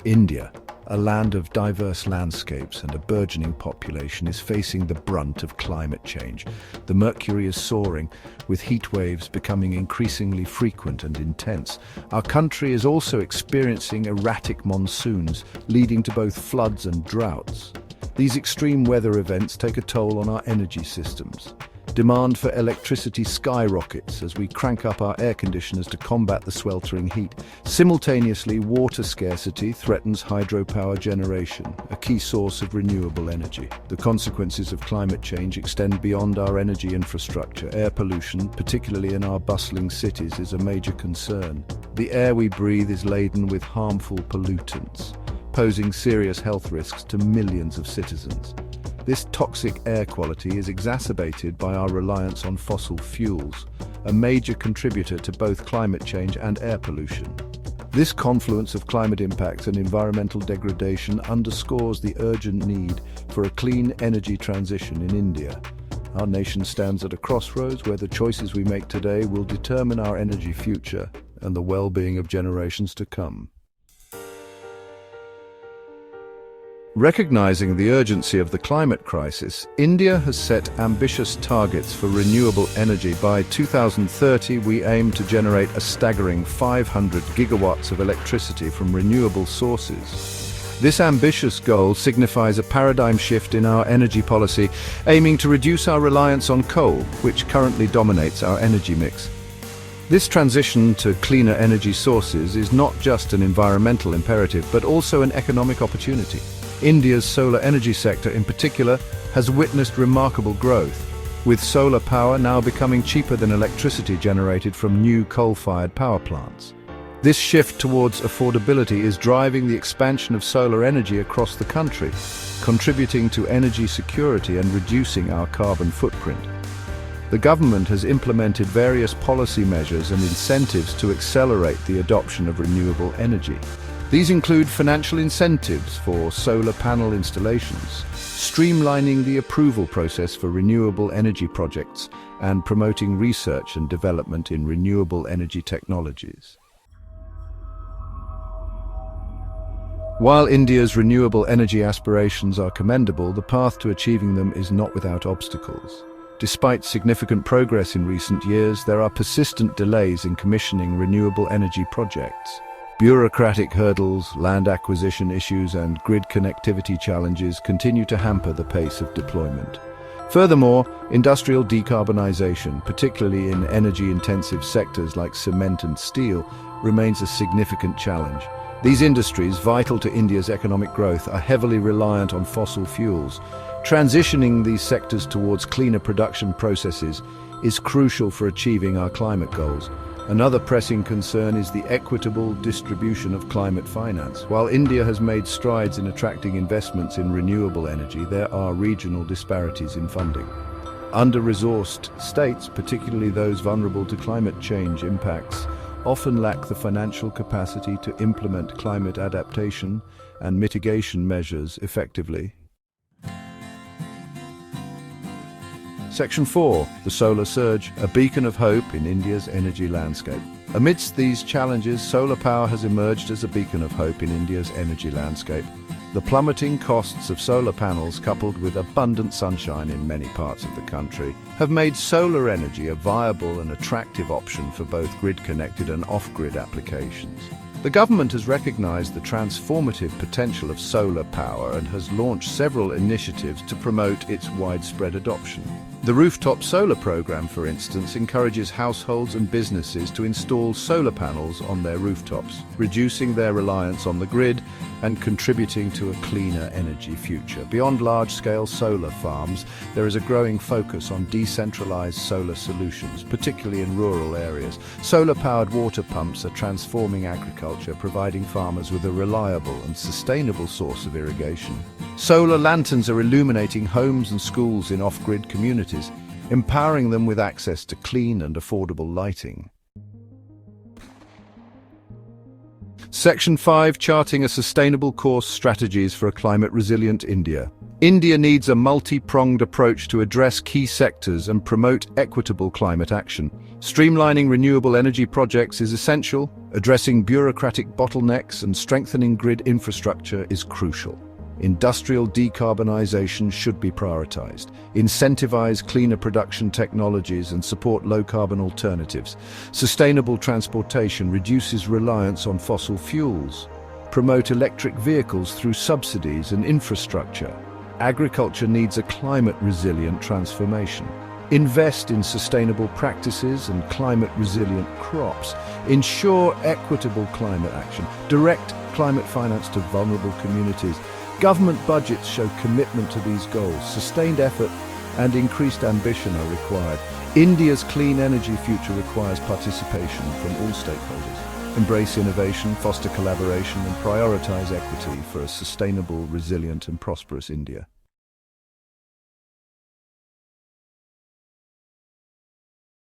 India, a land of diverse landscapes and a burgeoning population, is facing the brunt of climate change. The mercury is soaring, with heat waves becoming increasingly frequent and intense. Our country is also experiencing erratic monsoons, leading to both floods and droughts. These extreme weather events take a toll on our energy systems. Demand for electricity skyrockets as we crank up our air conditioners to combat the sweltering heat. Simultaneously, water scarcity threatens hydropower generation, a key source of renewable energy. The consequences of climate change extend beyond our energy infrastructure. Air pollution, particularly in our bustling cities, is a major concern. The air we breathe is laden with harmful pollutants, posing serious health risks to millions of citizens. This toxic air quality is exacerbated by our reliance on fossil fuels, a major contributor to both climate change and air pollution. This confluence of climate impacts and environmental degradation underscores the urgent need for a clean energy transition in India. Our nation stands at a crossroads where the choices we make today will determine our energy future and the well-being of generations to come. Recognizing the urgency of the climate crisis, India has set ambitious targets for renewable energy. By 2030, we aim to generate a staggering 500 gigawatts of electricity from renewable sources. This ambitious goal signifies a paradigm shift in our energy policy, aiming to reduce our reliance on coal, which currently dominates our energy mix. This transition to cleaner energy sources is not just an environmental imperative, but also an economic opportunity. India's solar energy sector in particular has witnessed remarkable growth, with solar power now becoming cheaper than electricity generated from new coal-fired power plants. This shift towards affordability is driving the expansion of solar energy across the country, contributing to energy security and reducing our carbon footprint. The government has implemented various policy measures and incentives to accelerate the adoption of renewable energy. These include financial incentives for solar panel installations, streamlining the approval process for renewable energy projects, and promoting research and development in renewable energy technologies. While India's renewable energy aspirations are commendable, the path to achieving them is not without obstacles. Despite significant progress in recent years, there are persistent delays in commissioning renewable energy projects. Bureaucratic hurdles, land acquisition issues, and grid connectivity challenges continue to hamper the pace of deployment. Furthermore, industrial decarbonization, particularly in energy-intensive sectors like cement and steel, remains a significant challenge. These industries, vital to India's economic growth, are heavily reliant on fossil fuels. Transitioning these sectors towards cleaner production processes is crucial for achieving our climate goals. Another pressing concern is the equitable distribution of climate finance. While India has made strides in attracting investments in renewable energy, there are regional disparities in funding. Under-resourced states, particularly those vulnerable to climate change impacts, often lack the financial capacity to implement climate adaptation and mitigation measures effectively. Section 4. The solar surge, a beacon of hope in India's energy landscape. Amidst these challenges, solar power has emerged as a beacon of hope in India's energy landscape. The plummeting costs of solar panels, coupled with abundant sunshine in many parts of the country, have made solar energy a viable and attractive option for both grid-connected and off-grid applications. The government has recognized the transformative potential of solar power and has launched several initiatives to promote its widespread adoption. The rooftop solar program, for instance, encourages households and businesses to install solar panels on their rooftops, reducing their reliance on the grid and contributing to a cleaner energy future. Beyond large-scale solar farms, there is a growing focus on decentralized solar solutions, particularly in rural areas. Solar-powered water pumps are transforming agriculture, providing farmers with a reliable and sustainable source of irrigation. Solar lanterns are illuminating homes and schools in off-grid communities, empowering them with access to clean and affordable lighting. Section 5. Charting a sustainable course: strategies for a climate-resilient India. India needs a multi-pronged approach to address key sectors and promote equitable climate action. Streamlining renewable energy projects is essential, Addressing bureaucratic bottlenecks and strengthening grid infrastructure is crucial. Industrial decarbonization should be prioritized. Incentivize cleaner production technologies and support low-carbon alternatives. Sustainable transportation reduces reliance on fossil fuels. Promote electric vehicles through subsidies and infrastructure. Agriculture needs a climate-resilient transformation. Invest in sustainable practices and climate-resilient crops. Ensure equitable climate action. Direct climate finance to vulnerable communities. Government budgets show commitment to these goals. Sustained effort and increased ambition are required. India's clean energy future requires participation from all stakeholders. Embrace innovation, foster collaboration, and prioritize equity for a sustainable, resilient, and prosperous India.